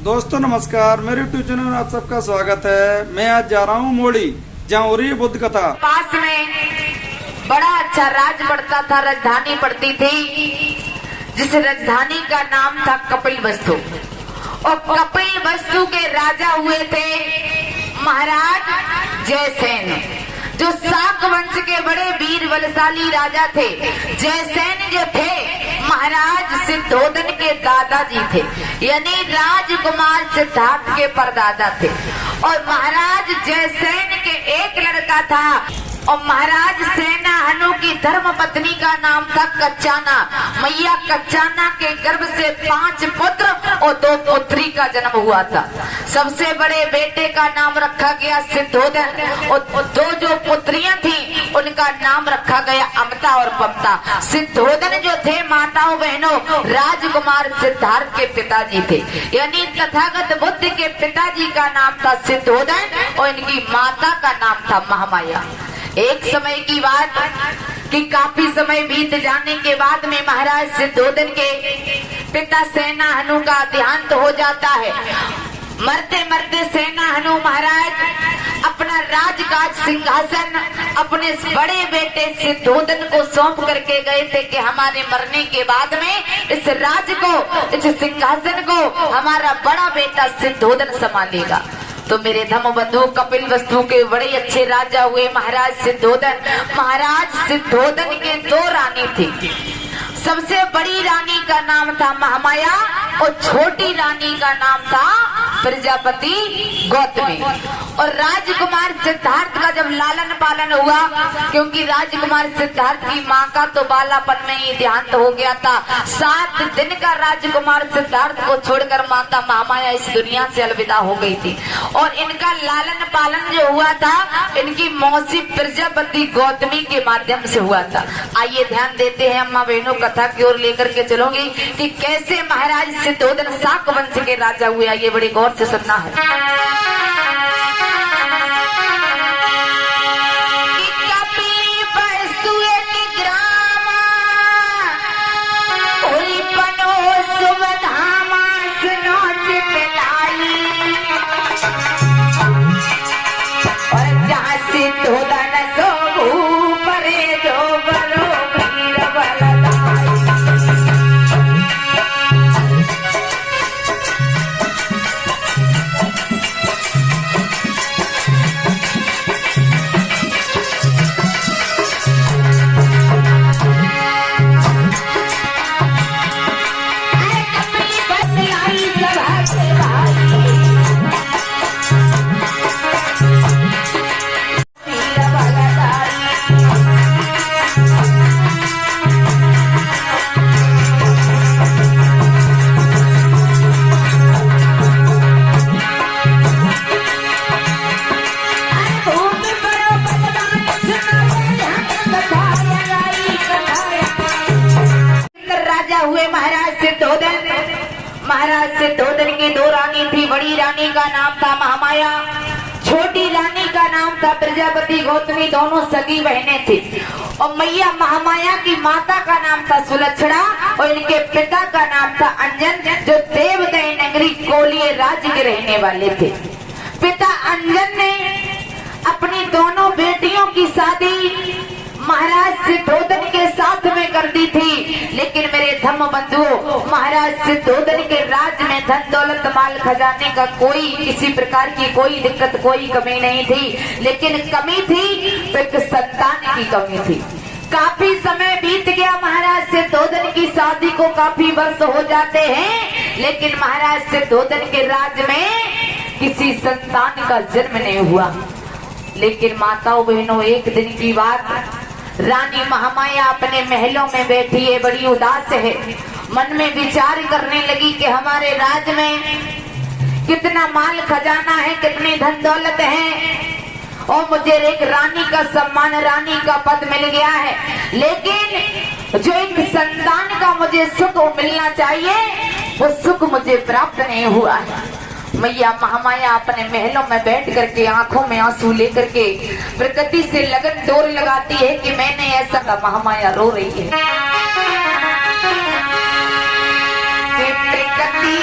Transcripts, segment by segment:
दोस्तों नमस्कार, मेरे यूट्यूब चैनल में आप सबका स्वागत है। मैं आज जा रहा हूँ मोड़ी, जहाँ हो रही है बुद्ध कथा। पास में बड़ा अच्छा राज पड़ता था, राजधानी पड़ती थी, जिस राजधानी का नाम था कपिलवस्तु। और कपिलवस्तु के राजा हुए थे महाराज जयसेन, जो शाक वंश के बड़े वीर बलशाली राजा थे। जयसेन जो थे महाराज सिद्धोधन के दादाजी थे, यानी राजकुमार सिद्धार्थ के परदादा थे। और महाराज जयसेन के एक लड़का था, और महाराज सेना हनु की धर्म पत्नी का नाम था कच्चाना। मैया कच्चाना के गर्भ से 5 पुत्र और 2 पुत्री का जन्म हुआ था। सबसे बड़े बेटे का नाम रखा गया सिद्धोधन, और 2 जो पुत्रियां थी उनका नाम रखा गया अमता और पमता। सिद्धोधन जो थे माताओं बहनों राजकुमार सिद्धार्थ के पिताजी थे, यानी तथागत बुद्ध के पिताजी का नाम था सिद्धोधन और इनकी माता का नाम था महामाया। एक समय की बात कि काफी समय बीत जाने के बाद में महाराज सिद्धोधन के पिता सेना हनु का देहांत हो जाता है। मरते मरते सेना हनु महाराज अपना राजकाज सिंहासन अपने बड़े बेटे सिद्धोधन को सौंप करके गए थे कि हमारे मरने के बाद में इस राज को, इस सिंहासन को हमारा बड़ा बेटा सिद्धोधन संभालेगा। तो मेरे धर्म बंधु कपिलवस्तु के बड़े अच्छे राजा हुए महाराज सिद्धोधन। महाराज सिद्धोधन के 2 रानी थी। सबसे बड़ी रानी का नाम था महामाया और छोटी रानी का नाम था प्रजापति गौतमी। और राजकुमार सिद्धार्थ का जब लालन पालन हुआ, क्योंकि राजकुमार सिद्धार्थ की माँ का तो बालापन में ही देहांत हो गया था। 7 दिन का राजकुमार सिद्धार्थ को छोड़कर माता महामाया इस दुनिया से अलविदा हो गई थी। और इनका लालन पालन जो हुआ था इनकी मौसी प्रजापति गौतमी के माध्यम से हुआ था। आइए ध्यान देते हैं अम्मा बहनों, कथा की ओर लेकर के चलूंगी कि कैसे महाराज सिद्धोधन शाक वंश के राजा हुए। आइए बड़े गौर से सुनना है। हुए महाराज सिद्धोधन की 2 रानी थी। बड़ी रानी का नाम था महामाया, छोटी रानी का नाम था प्रजापति गौतमी, दोनों सगी बहनें थी। और मैया महामाया की माता का नाम था सुलक्षणा और इनके पिता का नाम था अंजन, जो देवदय नगरी कोलिये राज्य के रहने वाले थे। पिता अंजन ने अपनी दोनों बेटियों की शादी महाराज सिद्धोधन के साथ में कर दी थी। लेकिन मेरे धर्म बंधुओं, महाराज सिद्धोधन के राज में धन दौलत माल खजाने का कोई किसी प्रकार की कोई दिक्कत कोई कमी नहीं थी। लेकिन कमी थी तो एक संतान की कमी थी। काफी समय बीत गया, महाराज सिद्धोधन की शादी को काफी वर्ष हो जाते हैं, लेकिन महाराज सिद्धोधन के राज में किसी संतान का जन्म नहीं हुआ। लेकिन माताओं बहनों, एक दिन की बात, रानी महामाया अपने महलों में बैठी है, बड़ी उदास है। मन में विचार करने लगी कि हमारे राज में कितना माल खजाना है, कितनी धन दौलत है, और मुझे एक रानी का सम्मान, रानी का पद मिल गया है। लेकिन जो एक संतान का मुझे सुख मिलना चाहिए, वो सुख मुझे प्राप्त नहीं हुआ है। मैया महामाया अपने महलों में बैठ करके आंखों में आंसू लेकर के प्रकृति से लगन डोर लगाती है कि मैंने ऐसा कहा। महामाया रो रही है। प्रकृति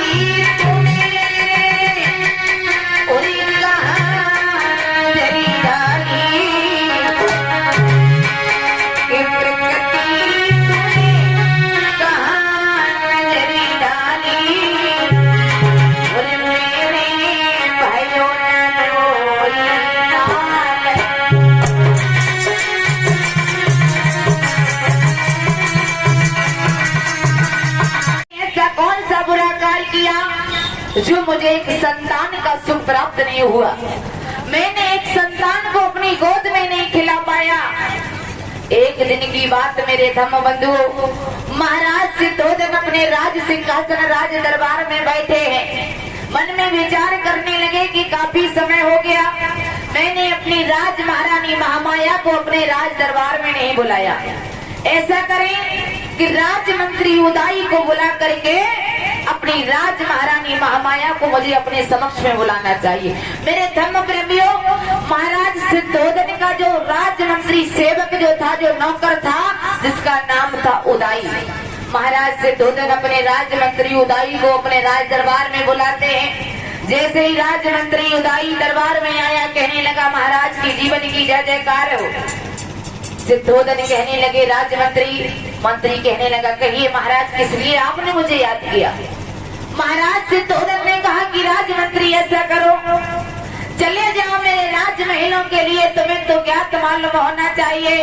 जो मुझे एक संतान का सुख प्राप्त नहीं हुआ, मैंने एक संतान को अपनी गोद में नहीं खिला पाया। एक दिन की बात मेरे धम्म बंधु, महाराज सिद्धोधन अपने राज सिंहासन राज दरबार में बैठे हैं। मन में विचार करने लगे कि काफी समय हो गया, मैंने अपनी राज महारानी महामाया को अपने राज दरबार में नहीं बुलाया। ऐसा करें कि राज मंत्री उदाई को बुला करके अपनी राज महारानी महामाया को मुझे अपने समक्ष में बुलाना चाहिए। मेरे धर्म प्रेमियों, महाराज सिद्धोधन का जो राज मंत्री सेवक जो था, जो नौकर था, जिसका नाम था उदाई, महाराज सिद्धोधन अपने राज मंत्री उदाई को अपने राज दरबार में बुलाते हैं। जैसे ही राज मंत्री उदाई दरबार में आया, कहने लगा महाराज की जीवन की जय जयकार हो। सिद्धोधन कहने लगे मंत्री कहने लगा, कहिए महाराज किस लिए आपने मुझे याद किया। महाराज सिद्धोधन ने कहा कि राजमंत्री ऐसा करो, चले जाओ मेरे राज महलों के लिए। तुम्हें तो ज्ञात मालूम होना चाहिए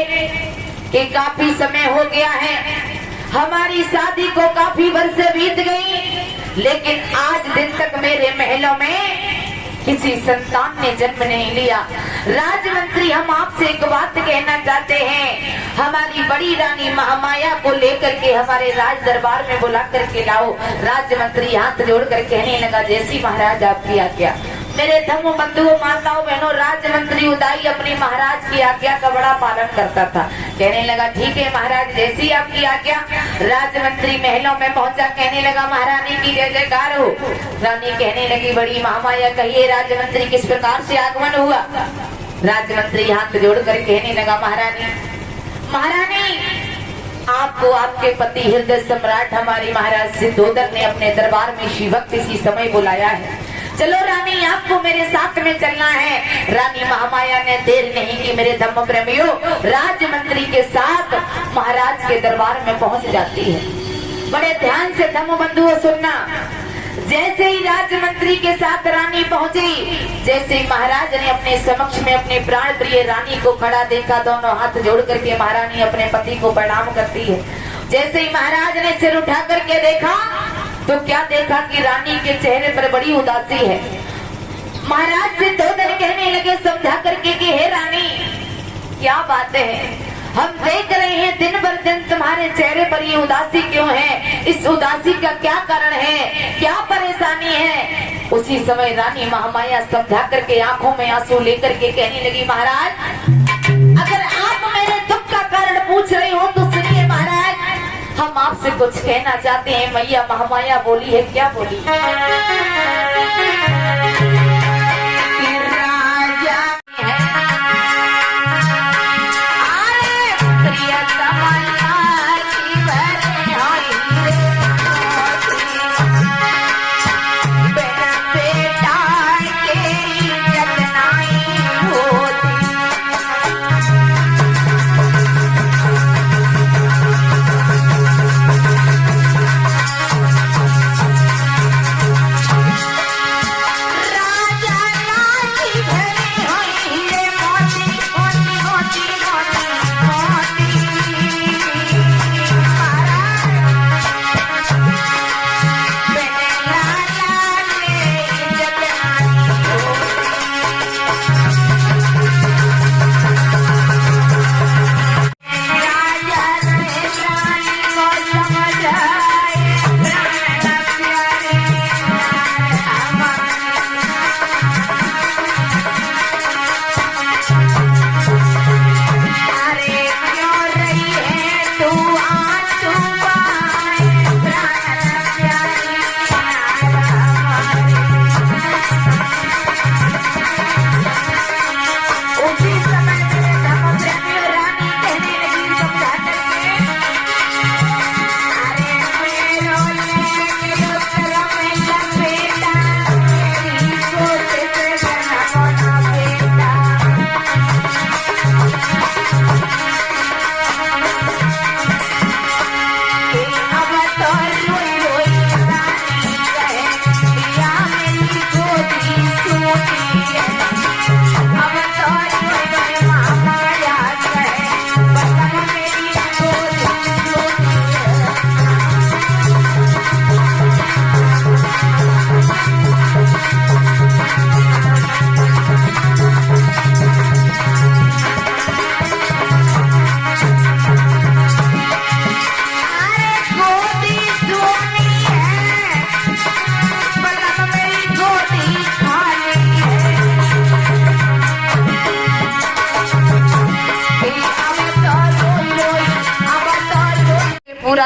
कि काफी समय हो गया है, हमारी शादी को काफी वर्ष बीत गई, लेकिन आज दिन तक मेरे महलों में किसी संतान ने जन्म नहीं लिया। राजमंत्री, हम आपसे एक बात कहना चाहते हैं, हमारी बड़ी रानी महामाया को लेकर के हमारे राज दरबार में बुला करके लाओ। राजमंत्री हाथ जोड़कर कहने लगा, जैसी महाराज आपकी आज्ञा। मेरे धर्म बंधुओं, माताओं, बहनों, राजमंत्री उदाई अपनी महाराज की आज्ञा का बड़ा पालन करता था। कहने लगा, ठीक है महाराज, जैसी आपकी आज्ञा। राजमंत्री महलों में पहुंचा, कहने लगा महारानी की जय जयकार हो। रानी कहने लगी, बड़ी महामाया, कहिए राजमंत्री किस प्रकार से आगमन हुआ। राजमंत्री हाथ जोड़कर कहने लगा, महारानी, आपको आपके पति हृदय सम्राट हमारी महाराज सिद्धोधन ने अपने दरबार में शिवभक्त इसी समय बुलाया है। चलो रानी, आपको मेरे साथ में चलना है। रानी महामाया ने देर नहीं की मेरे धम्म प्रेमियों, राजमंत्री के साथ महाराज के दरबार में पहुंच जाती है। बड़े ध्यान से धम्म बंधुओं सुनना। जैसे ही राजमंत्री के साथ रानी पहुंची, जैसे ही महाराज ने अपने समक्ष में अपने प्राण प्रिय रानी को खड़ा देखा, दोनों हाथ जोड़ करके महारानी अपने पति को प्रणाम करती है। जैसे ही महाराज ने सिर उठा करके देखा, तो क्या देखा कि रानी के चेहरे पर बड़ी उदासी है। महाराज सिद्धोधन कहने लगे समझा करके कि हे रानी, क्या बातें हैं, हम देख रहे हैं दिन भर दिन तुम्हारे चेहरे पर ये उदासी क्यों है, इस उदासी का क्या कारण है, क्या परेशानी है। उसी समय रानी महामाया समझा करके आंखों में आंसू लेकर के कहने लगी, महाराज, अगर आप मेरे दुख का कारण पूछ रहे हो तो सुनिए महाराज, हम आपसे कुछ कहना चाहते हैं। मैया महामाया बोली है, क्या बोली?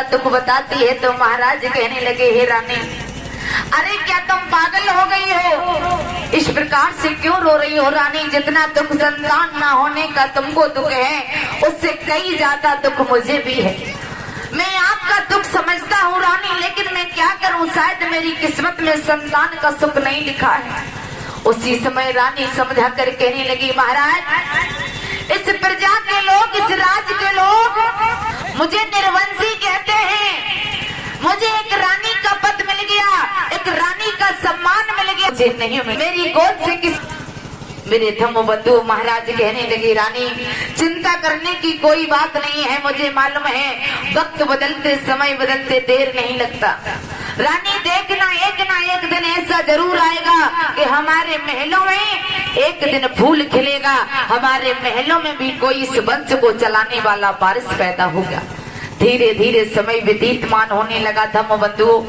का दुख बताती है तो महाराज कहने लगे, हे रानी, अरे क्या तुम पागल हो गई हो? इस प्रकार से क्यों रो रही हो रानी? जितना दुख संतान ना होने का तुमको दुख है, उससे कई ज्यादा दुख मुझे भी है। मैं आपका दुख समझता हूँ रानी, लेकिन मैं क्या करूँ, शायद मेरी किस्मत में संतान का सुख नहीं लिखा है। उसी समय रानी समझा कर कहने लगी, महाराज, इस प्रजा के लोग, इस राज्य के लोग मुझे निर्वंशी कहते हैं। मुझे एक रानी का पद मिल गया, एक रानी का सम्मान मिल गया, मुझे नहीं, मेरी गोद से किस मेरे धम्मबंधु महाराज कहने लगे, रानी चिंता करने की कोई बात नहीं है, मुझे मालूम है वक्त बदलते, समय बदलते देर नहीं लगता। रानी देखना, एक दिन ऐसा जरूर आएगा कि हमारे महलों में एक दिन फूल खिलेगा, हमारे महलों में भी कोई इस वंश को चलाने वाला वारिस पैदा होगा। धीरे धीरे समय व्यतीतमान होने लगा धम्मबंधु।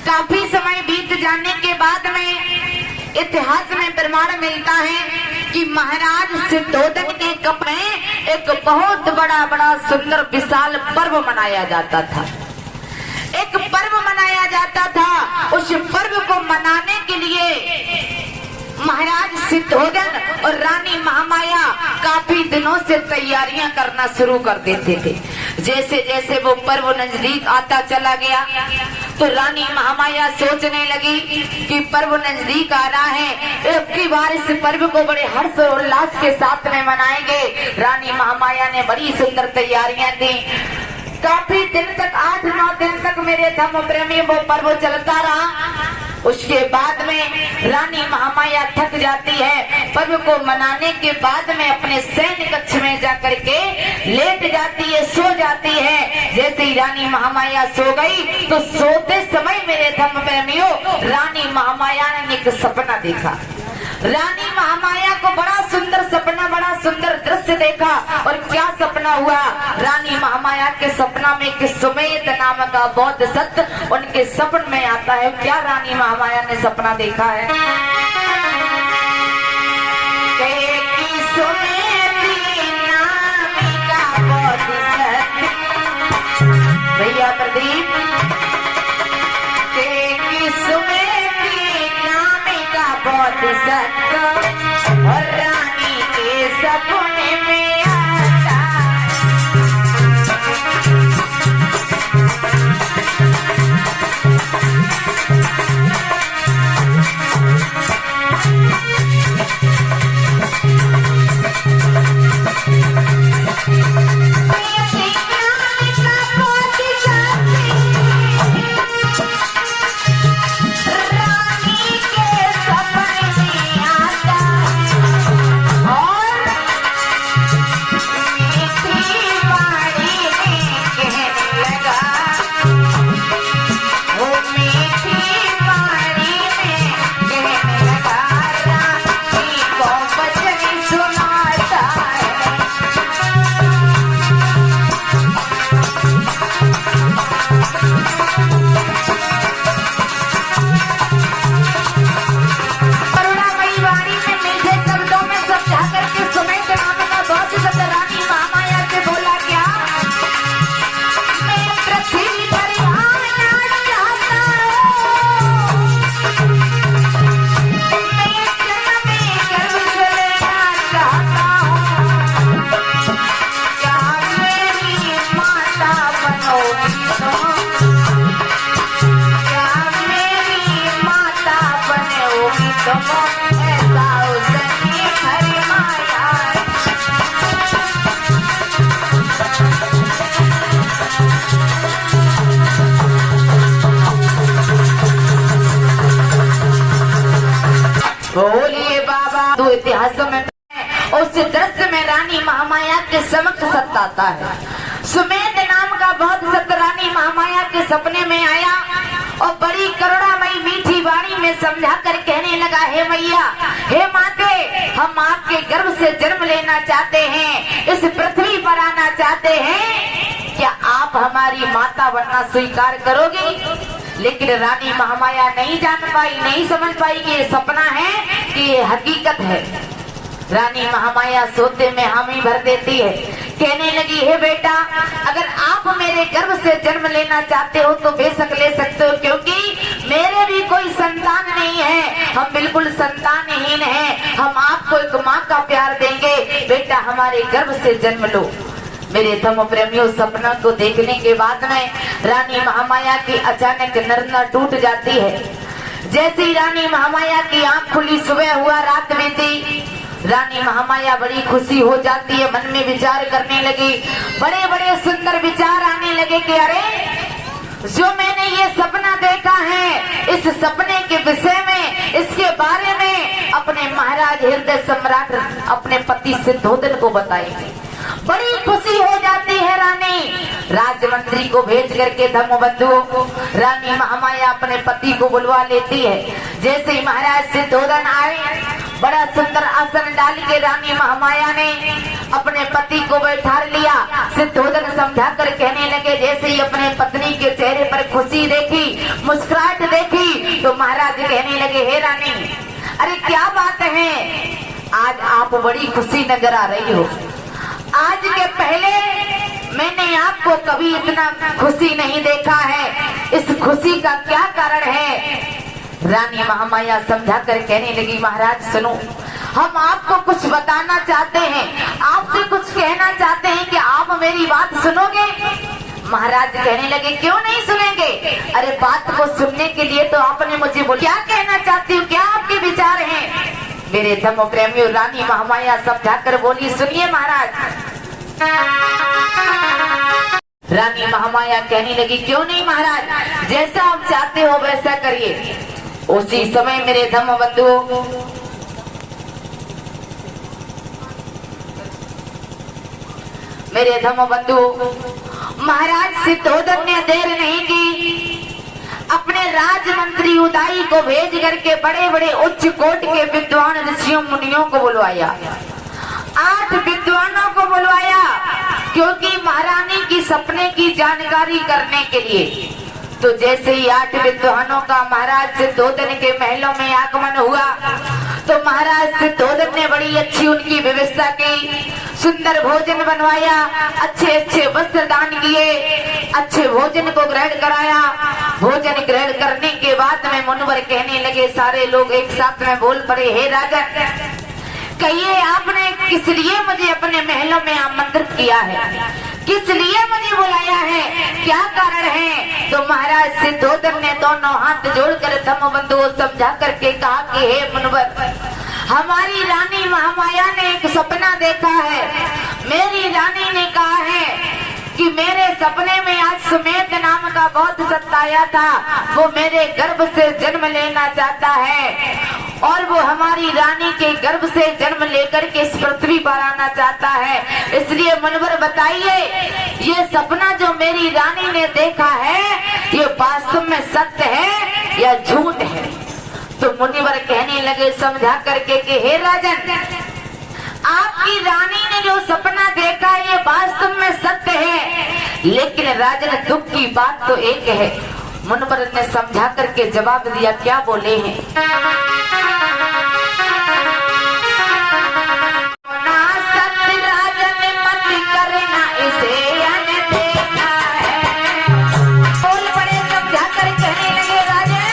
काफी समय बीत जाने के बाद में इतिहास में प्रमाण मिलता है कि महाराज सिद्धोधन के कप में एक बहुत बड़ा सुंदर विशाल पर्व मनाया जाता था। एक पर्व मनाया जाता था। उस पर्व को मनाने के लिए महाराज सिद्धोधन और रानी महामाया काफी दिनों से तैयारियां करना शुरू कर देते थे। जैसे जैसे वो पर्व नजदीक आता चला गया तो रानी महामाया सोचने लगी कि पर्व नजदीक आ रहा है, अब की बार इस पर्व को बड़े हर्ष और उल्लास के साथ में मनाएंगे। रानी महामाया ने बड़ी सुंदर तैयारियां दी। काफी दिन तक, 8-9 दिन तक मेरे धम्म प्रेमी वो पर्व चलता रहा। उसके बाद में रानी महामाया थक जाती है। पर्व को मनाने के बाद में अपने सैन्य कक्ष में जाकर के लेट जाती है, सो जाती है। जैसे ही रानी महामाया सो गई तो सोते समय मेरे धम्म प्रेमियों रानी महामाया ने एक सपना देखा। रानी महामाया को बड़ा सुंदर सपना, बड़ा सुंदर दृश्य देखा। और क्या सपना हुआ? रानी महामाया के सपना में एक सुमेध नाम का बौद्ध सत्य उनके सपन में आता है। क्या रानी महामाया ने सपना देखा है? भैया प्रदीप, बौद्ध सत्य और रानी के सपने में आता। बोलिए बाबा। तो इतिहासों में उस दृश्य में रानी महामाया के समक्ष सत्य आता है। सुमेध नाम का बौद्ध सत्य रानी महामाया के सपने में आया और बड़ी करुणामयी मीठी वाणी में समझा कर कहने लगा, हे मैया, हे माते, हम आपके गर्भ से जन्म लेना चाहते हैं, इस पृथ्वी पर आना चाहते हैं, क्या आप हमारी माता बनना स्वीकार करोगी? लेकिन रानी महामाया नहीं जान पाई, नहीं समझ पाई कि ये सपना है कि ये हकीकत है। रानी महामाया सोते में हामी भर देती है कहने लगी, हे बेटा, अगर आप मेरे गर्भ से जन्म लेना चाहते हो तो बेशक ले सकते हो, क्योंकि मेरे भी कोई संतान नहीं है, हम बिल्कुल संतानहीन हैं। हम आपको एक माँ का प्यार देंगे, बेटा हमारे गर्भ से जन्म लो। मेरे धर्म प्रेमियों, सपना को देखने के बाद में रानी महामाया की अचानक नरना टूट जाती है। जैसे ही रानी महामाया की आंख खुली, सुबह हुआ, रात बीती, रानी महामाया बड़ी खुशी हो जाती है, मन में विचार करने लगी, बड़े बड़े सुंदर विचार आने लगे कि अरे जो मैंने ये सपना देखा है, इस सपने के विषय में, इसके बारे में अपने महाराज हृदय सम्राट अपने पति सिद्धोधन को बताएंगे। बड़ी खुशी हो जाती है रानी। राजमंत्री को भेज करके धर्मबंधुओं को रानी महामाया अपने पति को बुलवा लेती है। जैसे ही महाराज सिद्धोधन आए, बड़ा सुंदर आसन डाल के रानी महामाया ने अपने पति को बैठा लिया। सिद्धोधन समझा कर कहने लगे, जैसे ही अपने पत्नी के चेहरे पर खुशी देखी, मुस्कुराहट देखी, तो महाराज कहने लगे, हे रानी, अरे क्या बात है, आज आप बड़ी खुशी नजर आ रही हो। आज के पहले मैंने आपको कभी इतना खुशी नहीं देखा है, इस खुशी का क्या कारण है? रानी महामाया समझा कर कहने लगी, महाराज सुनो, हम आपको कुछ बताना चाहते हैं, आपसे कुछ कहना चाहते हैं कि आप मेरी बात सुनोगे? महाराज कहने लगे, क्यों नहीं सुनेंगे? अरे बात को सुनने के लिए तो आपने मुझे बोला, क्या कहना चाहती हूँ, क्या आपके विचार हैं? मेरे धर्म प्रेमियों, रानी महामाया समझा कर बोली, सुनिए महाराज। रानी महामाया कहने लगी, क्यों नहीं महाराज, जैसा आप चाहते हो वैसा करिए। उसी समय मेरे धर्म बंधुओं, महाराज सिद्धोधन ने देर नहीं की, अपने राजमंत्री उदाई को भेज करके बड़े बड़े उच्च कोट के विद्वान ऋषियों मुनियों को बुलवाया। 8 विद्वानों को बुलवाया, क्योंकि महारानी की सपने की जानकारी करने के लिए। तो जैसे ही 8 विद्वानों का महाराज सिद्धोधन के महलों में आगमन हुआ, तो महाराज सिद्धोधन ने बड़ी अच्छी उनकी व्यवस्था की, सुंदर भोजन बनवाया, अच्छे अच्छे वस्त्र दान किए, अच्छे भोजन को ग्रहण कराया। भोजन ग्रहण करने के बाद में मुनिवर कहने लगे, सारे लोग एक साथ में बोल पड़े, हे राजन, कहिए आपने किस लिए मुझे अपने महलों में आमंत्रित किया है, किस लिए मुझे बुलाया है, क्या कारण है? तो महाराज सिद्धोधन ने दोनों हाथ जोड़कर धर्मबंधुओं समझा करके कहा कि हे मुनिवर, हमारी रानी महामाया ने एक सपना देखा है। मेरी रानी ने कहा है कि मेरे सपने में आज सुमेध नाम का बौद्ध सत्ता आया था, वो मेरे गर्भ से जन्म लेना चाहता है, और वो हमारी रानी के गर्भ से जन्म लेकर के इस पृथ्वी पर आना चाहता है। इसलिए मुनिवर बताइए, ये सपना जो मेरी रानी ने देखा है, ये वास्तव में सत्य है या झूठ है? तो मुनिवर कहने लगे समझा करके कि हे राजन, आपकी रानी ने जो सपना देखा है ये वास्तव में सत्य है, लेकिन राजन दुख की बात तो एक है। मुनिवर ने समझा करके जवाब दिया, क्या बोले हैं? ना सत्य राजन मत करना इसे अनदेखा है। बोल पड़े समझा कर कहने लगे, राजन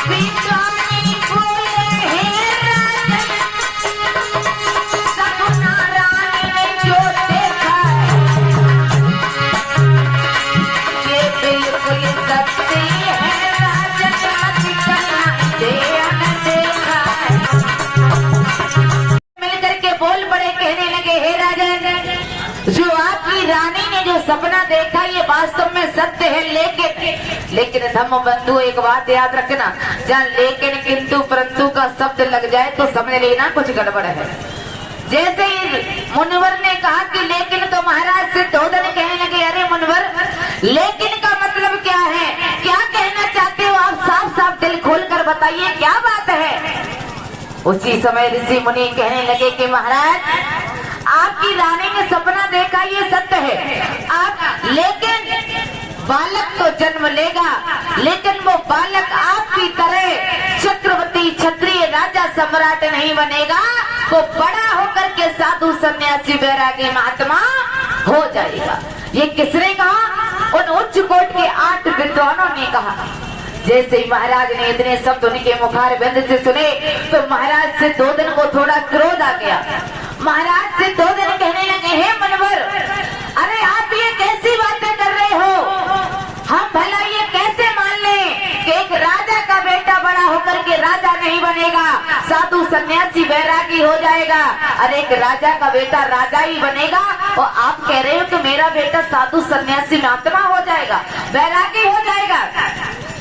विद्वानी बोले, हे राजन, सपना रानी ने जो देखा है ये बिल्कुल सत्य है, राजन मत करना इसे अनदेखा है। मिलकर के बोल पड़े, कहने लगे, हे राजन, जो आपकी रानी ने जो सपना देखा ये वास्तव में सत्य है, लेकिन धर्मबंधु एक बात याद रखना, जहाँ लेकिन किंतु परंतु का शब्द लग जाए तो समझ लेना कुछ गड़बड़ है। जैसे ही मुनिवर ने कहा कि लेकिन, तो महाराज सिद्धोधन कहने लगे, अरे मुनिवर, लेकिन का मतलब क्या है, क्या कहना चाहते हो आप? साफ साफ दिल खोल कर बताइए, क्या बात है? उसी समय ऋषि मुनि कहने लगे कि महाराज, आपकी रानी ने सपना देखा ये सत्य है, आप लेकिन बालक तो जन्म लेगा, लेकिन वो बालक आपकी तरह चक्रवर्ती क्षत्रिय राजा सम्राट नहीं बनेगा, वो बड़ा होकर के के साधु सन्यासी बैरागी महात्मा हो जाएगा। ये किसने कहा? उन उच्च कोट के 8 विद्वानों ने कहा। जैसे ही महाराज ने इतने शब्द उनके मुखार बिंद से सुने तो महाराज से 2 दिन को थोड़ा क्रोध आ गया। महाराज से 2 दिन कहने लगे, हे मनवर, अरे आप ये कैसी बातें कर रहे हो? हम भला ये कैसे मान लें कि एक राजा का बेटा बड़ा होकर के राजा नहीं बनेगा, साधु सन्यासी बैरागी हो जाएगा। अरे एक राजा का बेटा राजा ही बनेगा और आप कह रहे हो कि मेरा बेटा साधु सन्यासी महात्मा हो जाएगा, बैरागी हो जाएगा।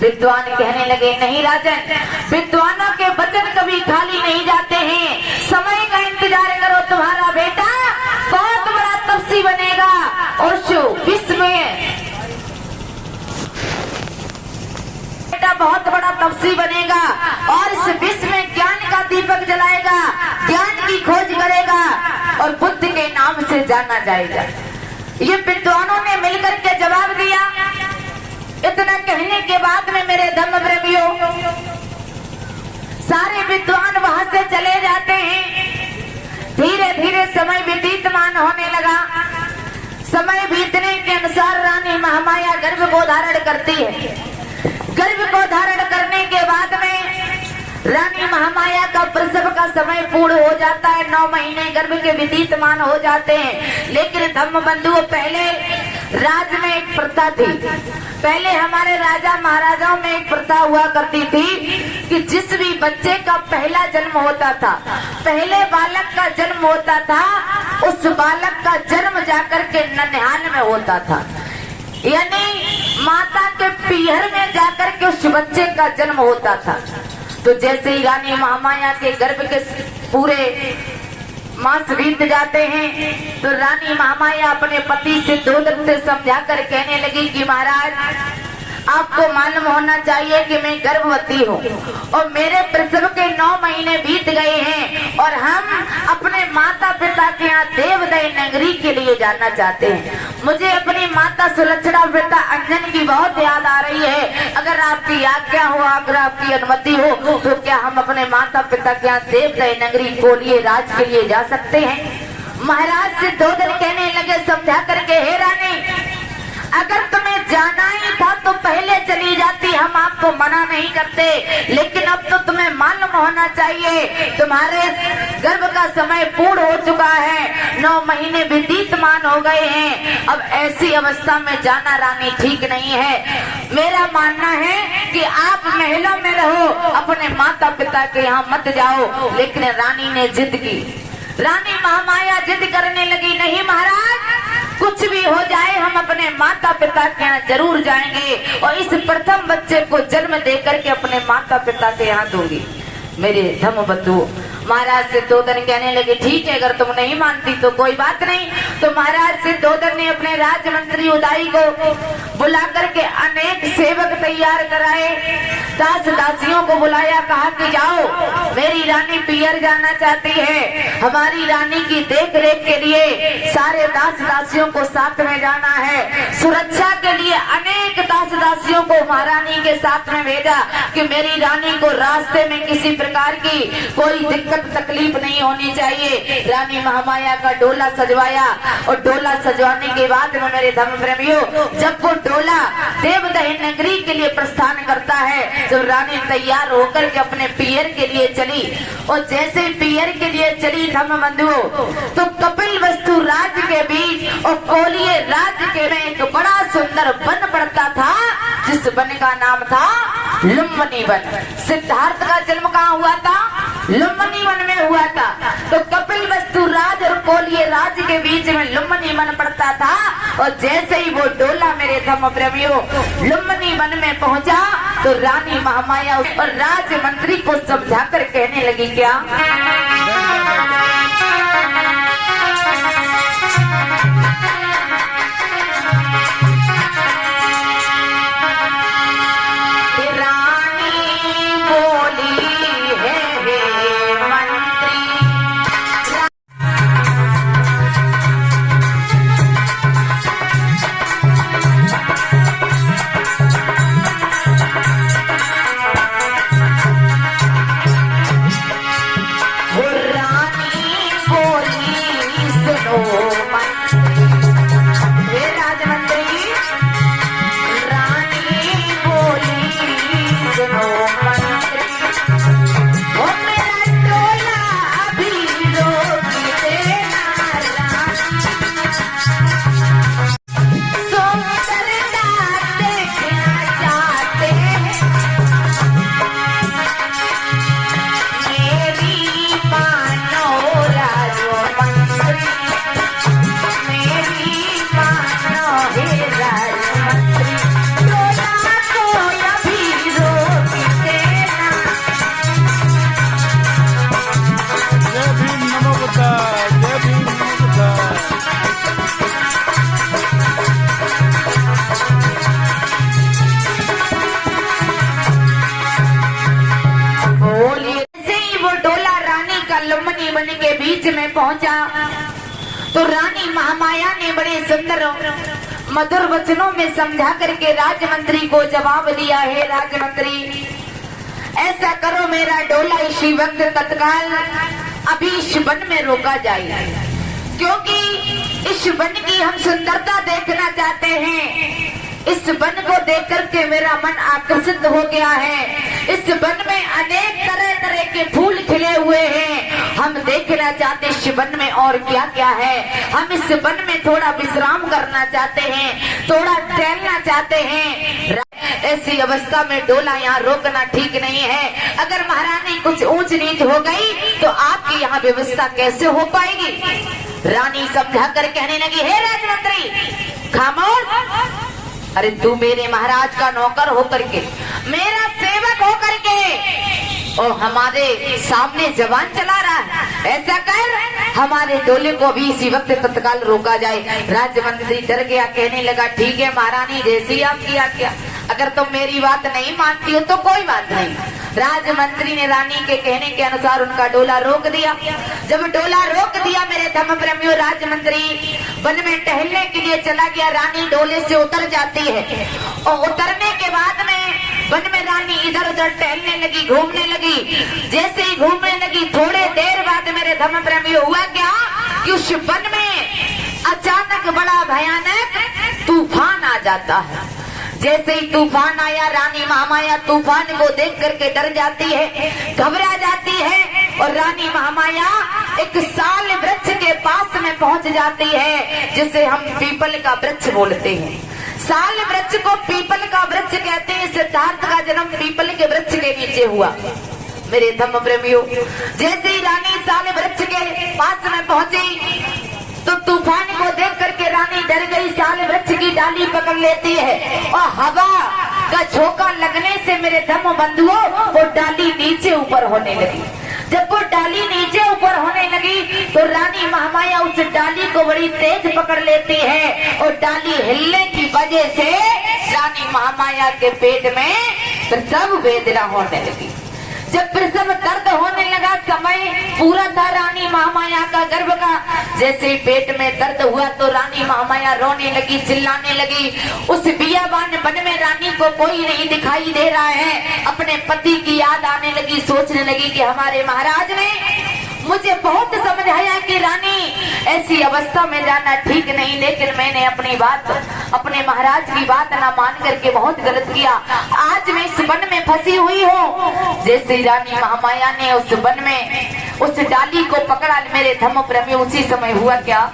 विद्वान कहने लगे, नहीं राजन, विद्वानों के वचन कभी खाली नहीं जाते हैं। समय का इंतजार करो, तुम्हारा बेटा बहुत बड़ा तपस्वी बनेगा और विश्व में बेटा बहुत बड़ा तपस्वी बनेगा और इस विश्व में ज्ञान का दीपक जलाएगा, ज्ञान की खोज करेगा और बुद्ध के नाम से जाना जाएगा। ये विद्वानों ने मिलकर के जवाब दिया। इतना कहने के बाद में मेरे धर्म प्रेमियों, सारे विद्वान वहां से चले जाते हैं। धीरे धीरे समय व्यतीतमान होने लगा। समय बीतने के अनुसार रानी महामाया गर्भ को धारण करती है। गर्भ को धारण करने के बाद में रानी महामाया का प्रसव का समय पूर्ण हो जाता है। 9 महीने गर्भ के व्यतीतमान हो जाते हैं। लेकिन धम्म बंधुओं, पहले राज में एक प्रथा थी। पहले हमारे राजा महाराजाओं में एक प्रथा हुआ करती थी कि जिस भी बच्चे का पहला जन्म होता था, पहले बालक का जन्म होता था, उस बालक का जन्म जाकर के ननिहाल में होता था, यानी माता के पीहर में जाकर के उस बच्चे का जन्म होता था। तो जैसे ही रानी महामाया के गर्भ के पूरे मास बीत जाते हैं तो रानी महामाया अपने पति से 2 दिन से समझा कर कहने लगी कि महाराज, आपको मालूम होना चाहिए कि मैं गर्भवती हूँ और मेरे प्रसव के 9 महीने बीत गए हैं और हम अपने माता पिता के यहाँ देवदय नगरी के लिए जाना चाहते हैं। मुझे अपनी माता सुलक्षणा पिता अंजन की बहुत याद आ रही है। अगर आपकी आज्ञा हो, अगर आपकी अनुमति हो तो क्या हम अपने माता पिता के यहाँ देवदय नगरी कोलिये राज के लिए जा सकते हैं? महाराज से 2 दिन कहने लगे समझा करके, हे रानी, अगर तुम्हें जाना ही था तो पहले चली जाती, हम आपको मना नहीं करते, लेकिन अब तो तुम्हें मालूम होना चाहिए तुम्हारे गर्भ का समय पूर्ण हो चुका है, 9 महीने व्यतीतमान हो गए हैं। अब ऐसी अवस्था में जाना रानी ठीक नहीं है। मेरा मानना है कि आप महलों में रहो, अपने माता पिता के यहाँ मत जाओ। लेकिन रानी ने जिद की। रानी महामाया जिद करने लगी, नहीं महाराज, कुछ भी हो जाए हम अपने माता पिता के यहाँ जरूर जाएंगे और इस प्रथम बच्चे को जन्म देकर के अपने माता पिता के यहाँ दूंगी। मेरे धर्म बंधु, महाराज से 2 दिन कहने लगे, ठीक है, अगर तुम नहीं मानती तो कोई बात नहीं। तो महाराज से 2 दिन ने अपने राजमंत्री उदाई को बुला करके अनेक सेवक तैयार कराए, दास दासियों को बुलाया, कहा कि जाओ, मेरी रानी पियर जाना चाहती है, हमारी रानी की देख रेख के लिए सारे दास दासियों को साथ में जाना है। सुरक्षा के लिए अनेक दास दासियों को महारानी के साथ में भेजा कि मेरी रानी को रास्ते में किसी प्रकार की कोई दिक्कत तकलीफ नहीं होनी चाहिए। रानी महामाया का डोला सजवाया और डोला सजवाने के बाद में मेरे धर्म प्रेमियों, जब वो डोला देवदह नगरी के लिए प्रस्थान करता है तो रानी तैयार होकर के अपने पियर के लिए चली। और जैसे ही पियर के लिए चली धर्म बंधुओं, तो कपिल वस्तु राज के बीच और कोलिये राज के में एक बड़ा सुंदर वन पड़ता था, जिस वन का नाम था लुम्बिनी वन। सिद्धार्थ का जन्म कहाँ हुआ था? लुम्बिनी वन में हुआ था। तो कपिल वस्तु राज और कोलिये राज के बीच में लुम्बिनी वन पड़ता था। और जैसे ही वो डोला मेरे धर्म प्रेमियों लुम्बिनी वन में पहुंचा तो रानी महामाया और राजमंत्री को समझा कर कहने लगी, क्या बोली वन के बीच में पहुंचा तो रानी महामाया ने बड़े सुंदर मधुर वचनों में समझा करके राजमंत्री को जवाब दिया है, राजमंत्री ऐसा करो, मेरा डोला इसी वक्त तत्काल अभी इस वन में रोका जाए, क्योंकि इस वन की हम सुंदरता देखना चाहते हैं। इस वन को देख करके मेरा मन आकर्षित हो गया है। इस वन में अनेक तरह तरह के फूल खिले हुए हैं। हम देखना चाहते इस वन में और क्या क्या है। हम इस वन में थोड़ा विश्राम करना चाहते हैं, थोड़ा टहलना चाहते हैं। ऐसी अवस्था में डोला यहाँ रोकना ठीक नहीं है। अगर महारानी कुछ ऊंच नीच हो गई तो आपकी यहाँ व्यवस्था कैसे हो पाएगी। रानी समझा कर कहने लगी, हे राजमंत्री खामोश, अरे तू मेरे महाराज का नौकर होकर के, मेरा सेवक होकर के और हमारे सामने जवान चला रहा है। ऐसा कर हमारे डोले को भी इसी वक्त तत्काल रोका जाए। राजमंत्री डर गया, कहने लगा ठीक है महारानी, जैसी आपकी आज्ञा। अगर तुम मेरी बात नहीं मानती हो तो कोई बात नहीं। राजमंत्री ने रानी के कहने के अनुसार उनका डोला रोक दिया। जब डोला रोक दिया मेरे धर्म प्रेमियों, राजमंत्री वन में टहलने के लिए चला गया। रानी डोले से उतर जाती है और उतरने के बाद में वन में रानी इधर उधर टहलने लगी, घूमने लगी। जैसे ही घूमने लगी थोड़े देर बाद मेरे धर्म प्रेमियों हुआ क्या कि उस वन में अचानक बड़ा भयानक तूफान आ जाता है। जैसे ही तूफान आया, रानी महामाया तूफान को देख करके डर जाती है, घबरा जाती है और रानी महामाया एक साल वृक्ष के पास में पहुंच जाती है, जिसे हम पीपल का वृक्ष बोलते हैं। साल वृक्ष को पीपल का वृक्ष कहते हैं। सिद्धार्थ का जन्म पीपल के वृक्ष के नीचे हुआ। मेरे धर्म प्रेमियों, जैसे ही रानी साल वृक्ष के पास में पहुंची तो तूफान को देख करके रानी डर गई। साल वृक्ष की डाली पकड़ लेती है और हवा का झोंका लगने से मेरे धर्म बंधुओं वो डाली नीचे ऊपर होने लगी। जब वो डाली नीचे ऊपर होने लगी तो रानी महामाया उस डाली को बड़ी तेज पकड़ लेती है और डाली हिलने की वजह से रानी महामाया के पेट में प्रसव वेदना होने लगी। जब प्रसव दर्द होने लगा, समय पूरा था रानी महामाया का गर्भ का। जैसे पेट में दर्द हुआ तो रानी महामाया रोने लगी, चिल्लाने लगी। उस बियाबान वन में रानी को कोई नहीं दिखाई दे रहा है। अपने पति की याद आने लगी, सोचने लगी कि हमारे महाराज ने मुझे बहुत समझाया कि रानी ऐसी अवस्था में जाना ठीक नहीं, लेकिन मैंने अपनी बात, अपने महाराज की बात ना मान करके बहुत गलत किया। आज मैं इस वन में फंसी हुई हूँ। जैसे रानी महामाया ने उस वन में उस डाली को पकड़ा, मेरे धर्म प्रेमी, उसी समय हुआ क्या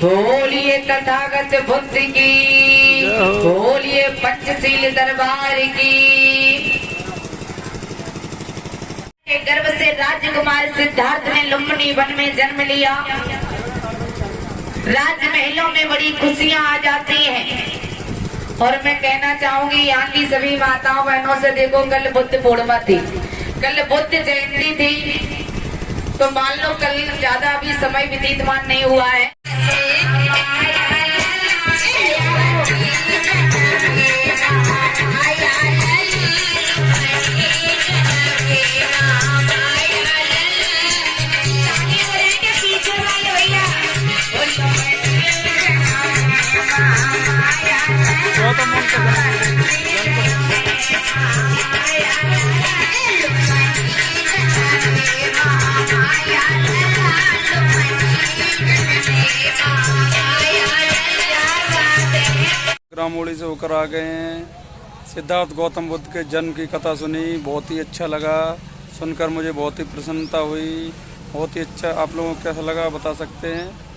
बोलिए तथागत बुद्ध की, बोलिए पंचशील दरबार की। के गर्भ से राजकुमार सिद्धार्थ ने लुम्बिनी वन में जन्म लिया। राजमहलों में बड़ी खुशियां आ जाती हैं। और मैं कहना चाहूंगी यहाँ की सभी माताओं बहनों से, देखो कल बुद्ध पूर्णिमा थी, कल बुद्ध जयंती थी, तो मान लो कल ज्यादा अभी समय व्यतीतमान नहीं हुआ है। ग्रामोड़ी से होकर आ गए हैं। सिद्धार्थ गौतम बुद्ध के जन्म की कथा सुनी, बहुत ही अच्छा लगा, सुनकर मुझे बहुत ही प्रसन्नता हुई, बहुत ही अच्छा। आप लोगों को कैसा लगा बता सकते हैं।